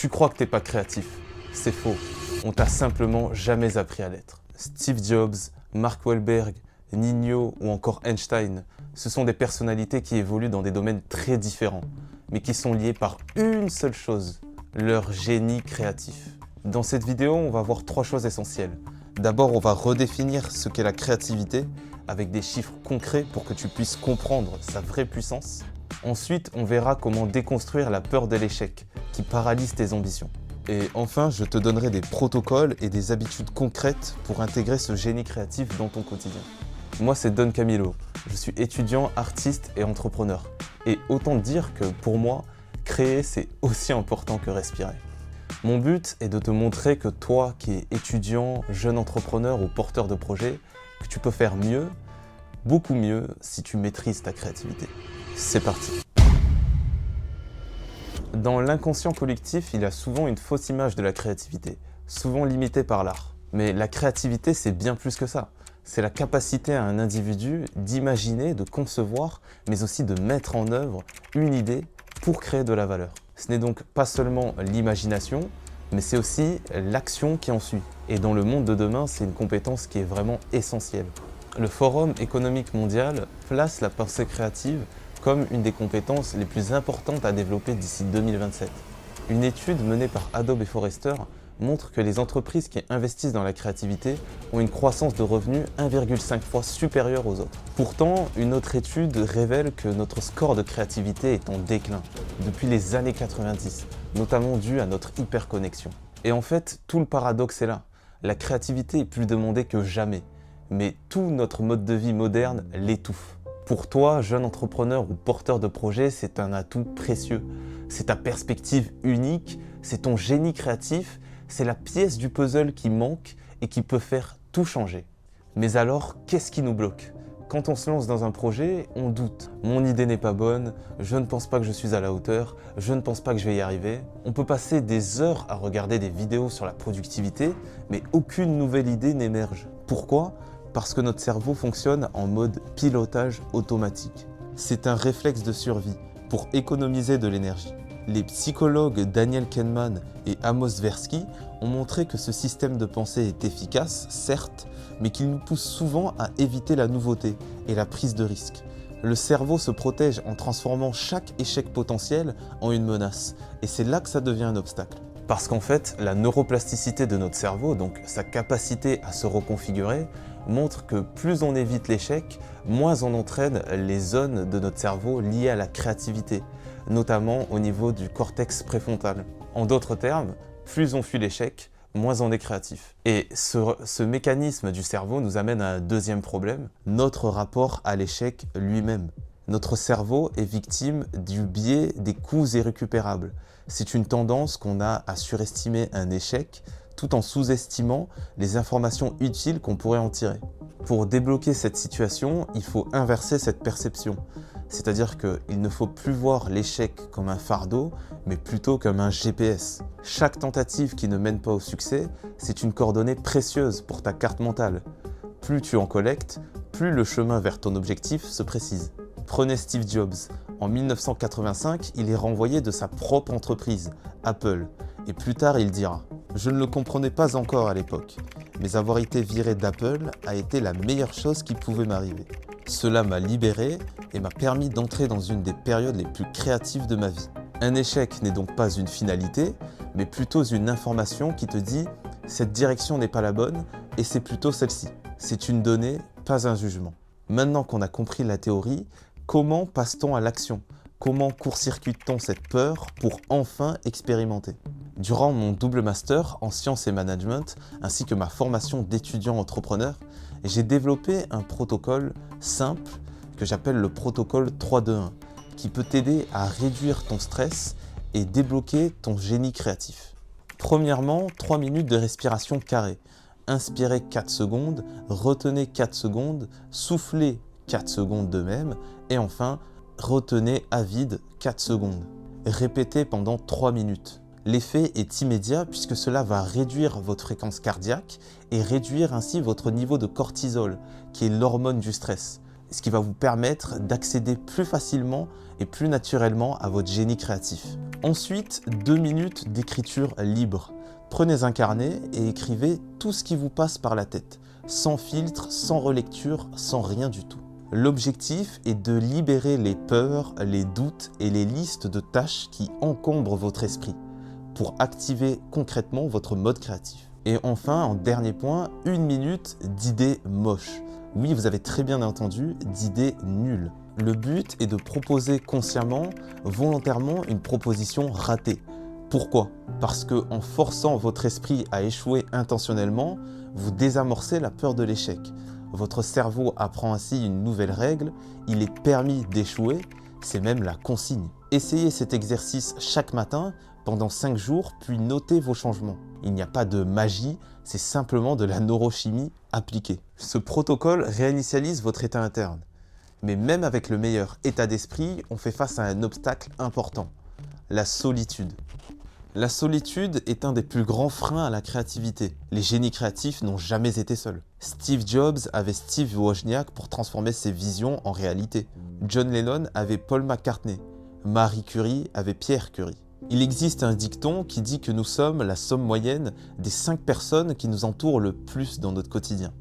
Tu crois que t'es pas créatif? C'est faux. On t'a simplement jamais appris à l'être. Steve Jobs, Mark Wahlberg, Nino ou encore Einstein, ce sont des personnalités qui évoluent dans des domaines très différents, mais qui sont liés par une seule chose, leur génie créatif. Dans cette vidéo, on va voir trois choses essentielles. D'abord, on va redéfinir ce qu'est la créativité avec des chiffres concrets pour que tu puisses comprendre sa vraie puissance. Ensuite, on verra comment déconstruire la peur de l'échec qui paralyse tes ambitions. Et enfin, je te donnerai des protocoles et des habitudes concrètes pour intégrer ce génie créatif dans ton quotidien. Moi, c'est Don Camillo. Je suis étudiant, artiste et entrepreneur. Et autant dire que pour moi, créer, c'est aussi important que respirer. Mon but est de te montrer que toi qui es étudiant, jeune entrepreneur ou porteur de projet, que tu peux faire mieux, beaucoup mieux, si tu maîtrises ta créativité. C'est parti. Dans l'inconscient collectif, il y a souvent une fausse image de la créativité, souvent limitée par l'art. Mais la créativité, c'est bien plus que ça. C'est la capacité à un individu d'imaginer, de concevoir, mais aussi de mettre en œuvre une idée pour créer de la valeur. Ce n'est donc pas seulement l'imagination, mais c'est aussi l'action qui en suit. Et dans le monde de demain, c'est une compétence qui est vraiment essentielle. Le Forum économique mondial place la pensée créative comme une des compétences les plus importantes à développer d'ici 2027. Une étude menée par Adobe et Forrester montre que les entreprises qui investissent dans la créativité ont une croissance de revenus 1,5 fois supérieure aux autres. Pourtant, une autre étude révèle que notre score de créativité est en déclin depuis les années 90, notamment dû à notre hyperconnexion. Et en fait, tout le paradoxe est là. La créativité est plus demandée que jamais, mais tout notre mode de vie moderne l'étouffe. Pour toi, jeune entrepreneur ou porteur de projet, c'est un atout précieux. C'est ta perspective unique, c'est ton génie créatif, c'est la pièce du puzzle qui manque et qui peut faire tout changer. Mais alors, qu'est-ce qui nous bloque? Quand on se lance dans un projet, on doute. Mon idée n'est pas bonne, je ne pense pas que je suis à la hauteur, je ne pense pas que je vais y arriver. On peut passer des heures à regarder des vidéos sur la productivité, mais aucune nouvelle idée n'émerge. Pourquoi? Parce que notre cerveau fonctionne en mode pilotage automatique. C'est un réflexe de survie pour économiser de l'énergie. Les psychologues Daniel Kahneman et Amos Tversky ont montré que ce système de pensée est efficace, certes, mais qu'il nous pousse souvent à éviter la nouveauté et la prise de risque. Le cerveau se protège en transformant chaque échec potentiel en une menace, et c'est là que ça devient un obstacle. Parce qu'en fait, la neuroplasticité de notre cerveau, donc sa capacité à se reconfigurer, montre que plus on évite l'échec, moins on entraîne les zones de notre cerveau liées à la créativité, notamment au niveau du cortex préfrontal. En d'autres termes, plus on fuit l'échec, moins on est créatif. Et ce mécanisme du cerveau nous amène à un deuxième problème, notre rapport à l'échec lui-même. Notre cerveau est victime du biais des coûts irrécupérables. C'est une tendance qu'on a à surestimer un échec tout en sous-estimant les informations utiles qu'on pourrait en tirer. Pour débloquer cette situation, il faut inverser cette perception. C'est-à-dire qu'il ne faut plus voir l'échec comme un fardeau, mais plutôt comme un GPS. Chaque tentative qui ne mène pas au succès, c'est une coordonnée précieuse pour ta carte mentale. Plus tu en collectes, plus le chemin vers ton objectif se précise. Prenez Steve Jobs. En 1985, il est renvoyé de sa propre entreprise, Apple. Et plus tard, il dira « Je ne le comprenais pas encore à l'époque, mais avoir été viré d'Apple a été la meilleure chose qui pouvait m'arriver. Cela m'a libéré et m'a permis d'entrer dans une des périodes les plus créatives de ma vie. Un échec n'est donc pas une finalité, mais plutôt une information qui te dit « Cette direction n'est pas la bonne et c'est plutôt celle-ci. » C'est une donnée, pas un jugement. Maintenant qu'on a compris la théorie, comment passe-t-on à l'action? Comment court-circuite-t-on cette peur pour enfin expérimenter? Durant mon double master en sciences et management, ainsi que ma formation d'étudiant entrepreneur, j'ai développé un protocole simple que j'appelle le protocole 3-2-1, qui peut t'aider à réduire ton stress et débloquer ton génie créatif. Premièrement, 3 minutes de respiration carrée. Inspirez 4 secondes, retenez 4 secondes, soufflez 4 secondes de même, et enfin, retenez à vide 4 secondes. Répétez pendant 3 minutes. L'effet est immédiat puisque cela va réduire votre fréquence cardiaque et réduire ainsi votre niveau de cortisol, qui est l'hormone du stress, ce qui va vous permettre d'accéder plus facilement et plus naturellement à votre génie créatif. Ensuite, 2 minutes d'écriture libre. Prenez un carnet et écrivez tout ce qui vous passe par la tête, sans filtre, sans relecture, sans rien du tout. L'objectif est de libérer les peurs, les doutes et les listes de tâches qui encombrent votre esprit pour activer concrètement votre mode créatif. Et enfin, en dernier point, 1 minute d'idées moches. Oui, vous avez très bien entendu, d'idées nulles. Le but est de proposer consciemment, volontairement, une proposition ratée. Pourquoi? Parce que en forçant votre esprit à échouer intentionnellement, vous désamorcez la peur de l'échec. Votre cerveau apprend ainsi une nouvelle règle, il est permis d'échouer, c'est même la consigne. Essayez cet exercice chaque matin pendant 5 jours, puis notez vos changements. Il n'y a pas de magie, c'est simplement de la neurochimie appliquée. Ce protocole réinitialise votre état interne. Mais même avec le meilleur état d'esprit, on fait face à un obstacle important, la solitude. La solitude est un des plus grands freins à la créativité. Les génies créatifs n'ont jamais été seuls. Steve Jobs avait Steve Wozniak pour transformer ses visions en réalité. John Lennon avait Paul McCartney. Marie Curie avait Pierre Curie. Il existe un dicton qui dit que nous sommes la somme moyenne des 5 personnes qui nous entourent le plus dans notre quotidien.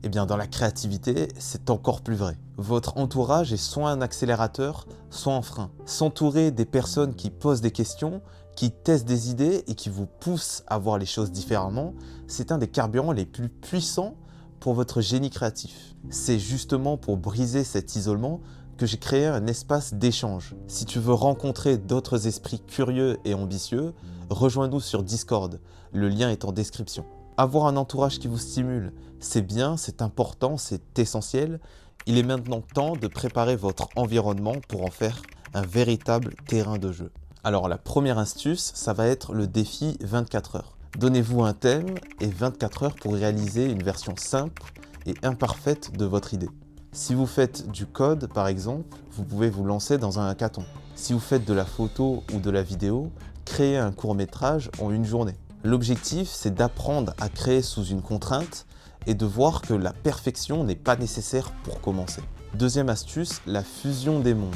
Eh bien, dans la créativité, c'est encore plus vrai. Votre entourage est soit un accélérateur, soit un frein. S'entourer des personnes qui posent des questions, qui testent des idées et qui vous poussent à voir les choses différemment, c'est un des carburants les plus puissants pour votre génie créatif. C'est justement pour briser cet isolement que j'ai créé un espace d'échange. Si tu veux rencontrer d'autres esprits curieux et ambitieux, rejoins-nous sur Discord, le lien est en description. Avoir un entourage qui vous stimule, c'est bien, c'est important, c'est essentiel. Il est maintenant temps de préparer votre environnement pour en faire un véritable terrain de jeu. Alors la première astuce, ça va être le défi 24 heures. Donnez-vous un thème et 24 heures pour réaliser une version simple et imparfaite de votre idée. Si vous faites du code, par exemple, vous pouvez vous lancer dans un hackathon. Si vous faites de la photo ou de la vidéo, créez un court-métrage en une journée. L'objectif, c'est d'apprendre à créer sous une contrainte et de voir que la perfection n'est pas nécessaire pour commencer. Deuxième astuce, la fusion des mondes.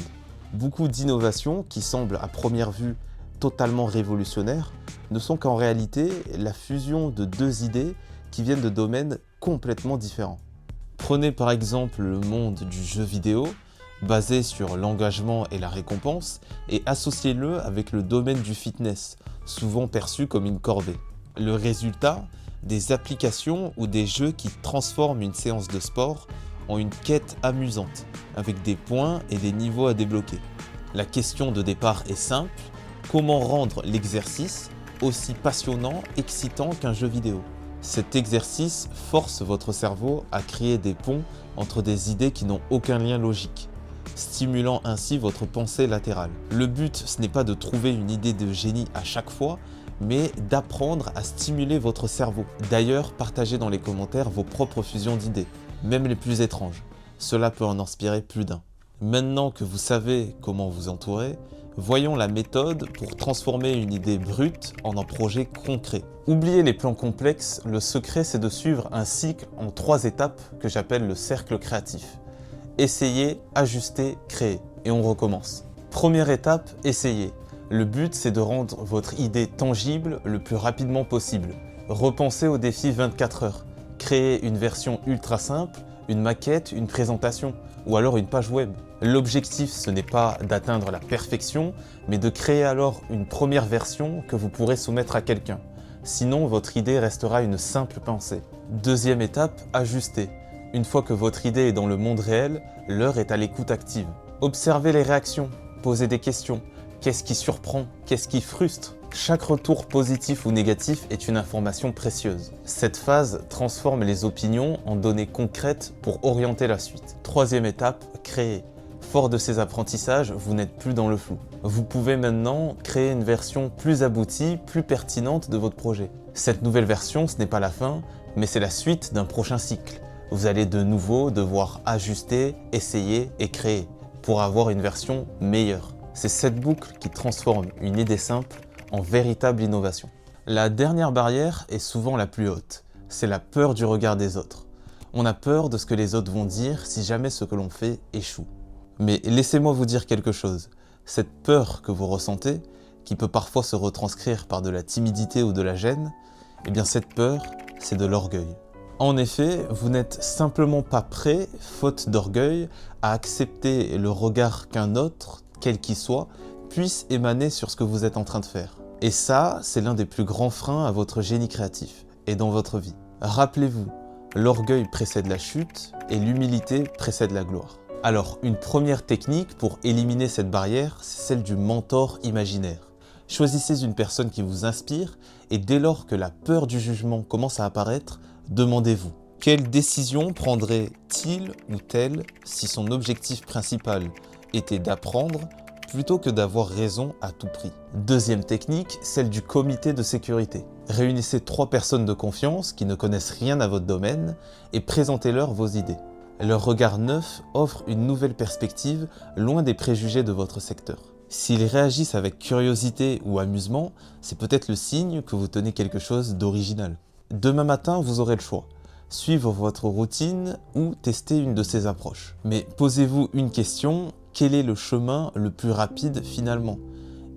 Beaucoup d'innovations qui semblent à première vue totalement révolutionnaires ne sont qu'en réalité la fusion de 2 idées qui viennent de domaines complètement différents. Prenez par exemple le monde du jeu vidéo, basé sur l'engagement et la récompense, et associez-le avec le domaine du fitness, souvent perçu comme une corvée. Le résultat, des applications ou des jeux qui transforment une séance de sport en une quête amusante, avec des points et des niveaux à débloquer. La question de départ est simple, comment rendre l'exercice aussi passionnant, excitant qu'un jeu vidéo? Cet exercice force votre cerveau à créer des ponts entre des idées qui n'ont aucun lien logique, stimulant ainsi votre pensée latérale. Le but, ce n'est pas de trouver une idée de génie à chaque fois, mais d'apprendre à stimuler votre cerveau. D'ailleurs, partagez dans les commentaires vos propres fusions d'idées, même les plus étranges. Cela peut en inspirer plus d'un. Maintenant que vous savez comment vous entourer, voyons la méthode pour transformer une idée brute en un projet concret. Oubliez les plans complexes, le secret c'est de suivre un cycle en 3 étapes que j'appelle le cercle créatif. Essayez, ajuster, créer. Et on recommence. Première étape, essayez. Le but c'est de rendre votre idée tangible le plus rapidement possible. Repensez au défi 24 heures. Créez une version ultra simple, une maquette, une présentation ou alors une page web. L'objectif, ce n'est pas d'atteindre la perfection, mais de créer alors une première version que vous pourrez soumettre à quelqu'un. Sinon, votre idée restera une simple pensée. Deuxième étape, ajuster. Une fois que votre idée est dans le monde réel, l'heure est à l'écoute active. Observez les réactions, posez des questions. Qu'est-ce qui surprend? Qu'est-ce qui frustre? Chaque retour positif ou négatif est une information précieuse. Cette phase transforme les opinions en données concrètes pour orienter la suite. Troisième étape, créer. Fort de ces apprentissages, vous n'êtes plus dans le flou. Vous pouvez maintenant créer une version plus aboutie, plus pertinente de votre projet. Cette nouvelle version, ce n'est pas la fin, mais c'est la suite d'un prochain cycle. Vous allez de nouveau devoir ajuster, essayer et créer pour avoir une version meilleure. C'est cette boucle qui transforme une idée simple en véritable innovation. La dernière barrière est souvent la plus haute, c'est la peur du regard des autres. On a peur de ce que les autres vont dire si jamais ce que l'on fait échoue. Mais laissez-moi vous dire quelque chose, Cette peur que vous ressentez, qui peut parfois se retranscrire par de la timidité ou de la gêne, eh bien cette peur, c'est de l'orgueil. En effet, vous n'êtes simplement pas prêt, faute d'orgueil, à accepter le regard qu'un autre, quel qu'il soit, puisse émaner sur ce que vous êtes en train de faire. Et ça, c'est l'un des plus grands freins à votre génie créatif et dans votre vie. Rappelez-vous, l'orgueil précède la chute et l'humilité précède la gloire. Alors, une première technique pour éliminer cette barrière, c'est celle du mentor imaginaire. Choisissez une personne qui vous inspire et dès lors que la peur du jugement commence à apparaître, demandez-vous, quelle décision prendrait-il ou tel si son objectif principal était d'apprendre plutôt que d'avoir raison à tout prix? Deuxième technique, celle du comité de sécurité. Réunissez 3 personnes de confiance qui ne connaissent rien à votre domaine et présentez-leur vos idées. Leur regard neuf offre une nouvelle perspective loin des préjugés de votre secteur. S'ils réagissent avec curiosité ou amusement, c'est peut-être le signe que vous tenez quelque chose d'original. Demain matin, vous aurez le choix. Suivre votre routine ou tester une de ces approches. Mais posez-vous une question, quel est le chemin le plus rapide finalement?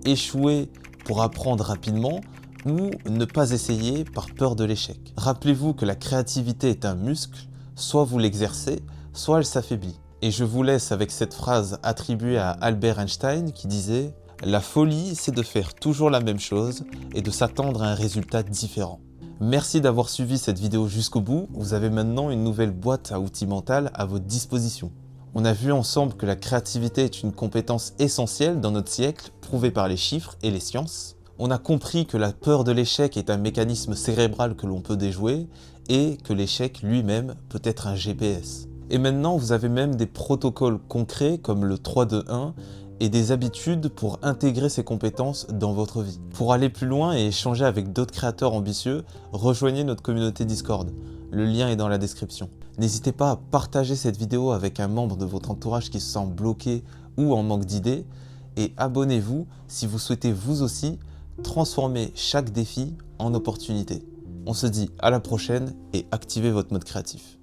Échouer pour apprendre rapidement ou ne pas essayer par peur de l'échec? Rappelez-vous que la créativité est un muscle, soit vous l'exercez, soit elle s'affaiblit. Et je vous laisse avec cette phrase attribuée à Albert Einstein qui disait « La folie, c'est de faire toujours la même chose et de s'attendre à un résultat différent ». Merci d'avoir suivi cette vidéo jusqu'au bout. Vous avez maintenant une nouvelle boîte à outils mentale à votre disposition. On a vu ensemble que la créativité est une compétence essentielle dans notre siècle, prouvée par les chiffres et les sciences. On a compris que la peur de l'échec est un mécanisme cérébral que l'on peut déjouer et que l'échec lui-même peut être un GPS. Et maintenant, vous avez même des protocoles concrets comme le 3-2-1 et des habitudes pour intégrer ces compétences dans votre vie. Pour aller plus loin et échanger avec d'autres créateurs ambitieux, rejoignez notre communauté Discord. Le lien est dans la description. N'hésitez pas à partager cette vidéo avec un membre de votre entourage qui se sent bloqué ou en manque d'idées et abonnez-vous si vous souhaitez vous aussi transformer chaque défi en opportunité. On se dit à la prochaine et activez votre mode créatif.